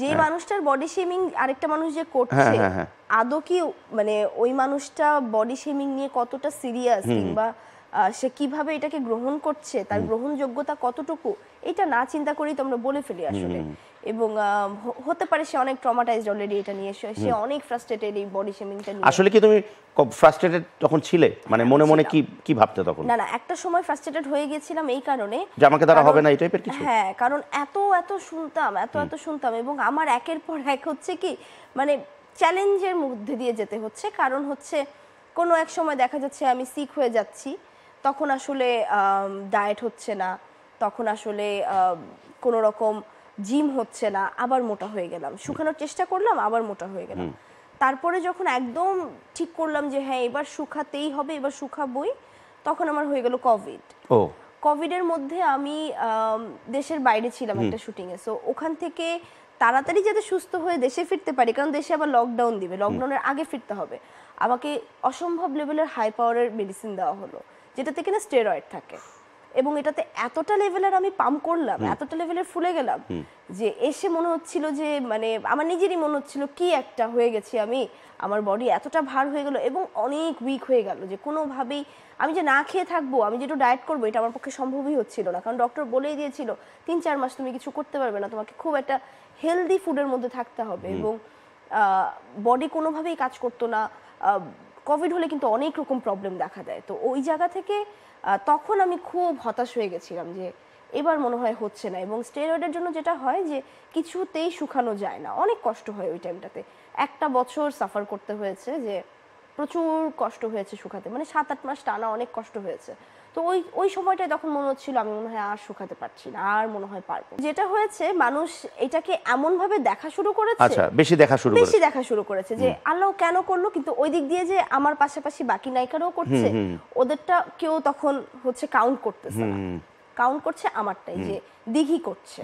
যে মানুষটার body shaming আরেকটা মানুষ যে করছে আদৌ কি মানে ওই মানুষটা বডি শেমিং নিয়ে কতটা সিরিয়াস, কিংবা সে কিভাবে এটাকে গ্রহণ করছে, তার গ্রহণযোগ্যতা কতটুকু, এটা না চিন্তা করেই তো আমরা বলে ফেলি আসলে। এবং হতে পারে সে অনেক ট্রমাটাইজড অলরেডি এটা নিয়ে, সে অনেক ফ্রাস্ট্রেটেড এই বডি শেমিংটা নিয়ে। আসলে কি তুমি ফ্রাস্ট্রেটেড তখন ছিলে, মানে মনে মনে কি ভাবতে তখন? না একটা সময় ফ্রাস্ট্রেটেড হয়ে গেছিলাম এই কারণে যে আমাকে দ্বারা হবে না এই টাইপের কিছু। হ্যাঁ, কারণ এত শুনতাম এবং আমার একের পর এক হচ্ছে কি মানে চ্যালেঞ্জের মধ্যে দিয়ে যেতে হচ্ছে। কারণ হচ্ছে কোনো এক সময় দেখা যাচ্ছে আমি সিক হয়ে যাচ্ছি, তখন আসলে ডায়েট হচ্ছে না, তখন আসলে কোনো রকম জিম হচ্ছে না, আবার মোটা হয়ে গেলাম, শুকানোর চেষ্টা করলাম আবার মোটা হয়ে গেলাম। তারপরে যখন একদম ঠিক করলাম যে হ্যাঁ এবার শুকাতেই হবে, এবার শুকাবই, তখন আমার হয়ে গেল কোভিড। কোভিডের মধ্যে আমি দেশের বাইরে ছিলাম একটা শুটিংয়ে, সো ওখান থেকে তাড়াতাড়ি যাতে সুস্থ হয়ে দেশে ফিরতে পারি, কারণ দেশে আবার লকডাউন দিবে, লকডাউনের আগে ফিরতে হবে, আমাকে অসম্ভব লেভেলের হাই পাওয়ারের মেডিসিন দেওয়া হলো, যেটাতে কিনা স্টেরয়েড থাকে। এবং এটাতে এতটা লেভেলের আমি পাম্প করলাম, এতটা লেভেলের ফুলে গেলাম যে এসে মনে হচ্ছিল যে মানে আমার নিজেরই মনে হচ্ছিল কি একটা হয়ে গেছি আমি, আমার বডি এতটা ভার হয়ে গেল এবং অনেক উইক হয়ে গেল যে কোনোভাবেই আমি যে না খেয়ে থাকবো, আমি যেটু ডায়েট করবো, এটা আমার পক্ষে সম্ভবই হচ্ছিল না। কারণ ডক্টর বলেই দিয়েছিল 3-4 মাস তুমি কিছু করতে পারবে না, তোমাকে খুব একটা হেলদি ফুডের মধ্যে থাকতে হবে। এবং বডি কোনোভাবেই কাজ করতো না। কোভিড হলে কিন্তু অনেক রকম প্রবলেম দেখা দেয়। তো ওই জায়গা থেকে তখন আমি খুব হতাশ হয়ে গেছিলাম যে এবার মনে হয় হচ্ছে না। এবং স্টেরয়েডের জন্য যেটা হয় যে কিছুতেই শুকানো যায় না, অনেক কষ্ট হয় ওই টাইমটাতে। 1 বছর সাফার করতে হয়েছে, যে প্রচুর কষ্ট হয়েছে শুকাতে, মানে 7-8 মাস টানা অনেক কষ্ট হয়েছে। তো ওই সময়টায় তখন মনে হচ্ছিল আমি মনে হয় আর শুকাতে পারছি না, আর মনে হয় পারবো। যেটা হয়েছে মানুষ এটাকে এমন ভাবে দেখা শুরু করেছে, আচ্ছা বেশি দেখা শুরু করেছে যে আল্লাহ কেন করলো, কিন্তু ওই দিক দিয়ে যে আমার পাশাপাশি বাকি নায়িকারাও করছে, ওদেরটা কেউ তখন হচ্ছে কাউন্ট করতেছে না, কাউন্ট করছে আমারটাই, যে দিঘি করছে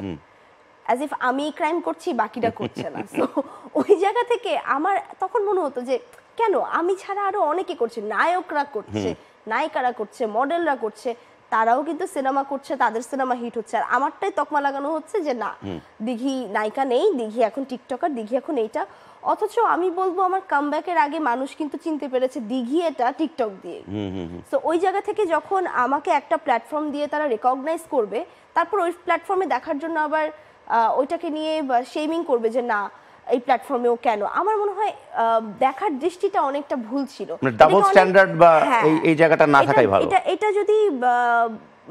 অ্যাজ ইফ আমি ক্রাইম করছি, বাকিটা করছে না। সো ওই জায়গা থেকে আমার তখন মনে হতো যে কেন আমি ছাড়া আরো অনেকে করছে, নায়করা করছে, নায়িকারা করছে, মডেলরা করছে, তারাও কিন্তু সিনেমা করছে, তাদের সিনেমা হিট হচ্ছে, আর আমারটাই তকমা লাগানো হচ্ছে যে না দিঘি নায়িকা নেই, দিঘি এখন টিকটকার, দিঘি এখন এইটা। অথচ আমি বলবো আমার কামব্যাকের আগে মানুষ কিন্তু চিনতে পেরেছে দিঘি এটা টিকটক দিয়ে। তো ওই জায়গা থেকে যখন আমাকে একটা প্ল্যাটফর্ম দিয়ে তারা রেকগনাইজ করবে, তারপর ওই প্ল্যাটফর্মে দেখার জন্য আবার ওইটাকে নিয়ে শেমিং করবে যে না এই প্ল্যাটফর্মেও কেন, আমার মনে হয় দেখার দৃষ্টিটা অনেকটা ভুল ছিল। ডাবল স্ট্যান্ডার্ড বা এই জায়গাটা না থাকাই ভালো। এটা যদি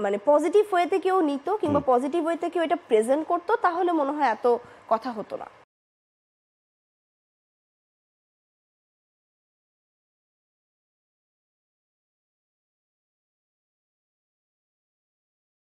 মানে পজিটিভ ওয়েতে কেউ নিত, কিংবা পজিটিভ ওয়েতে কেউ এটা প্রেজেন্ট করতো, তাহলে মনে হয় এত কথা হতো না।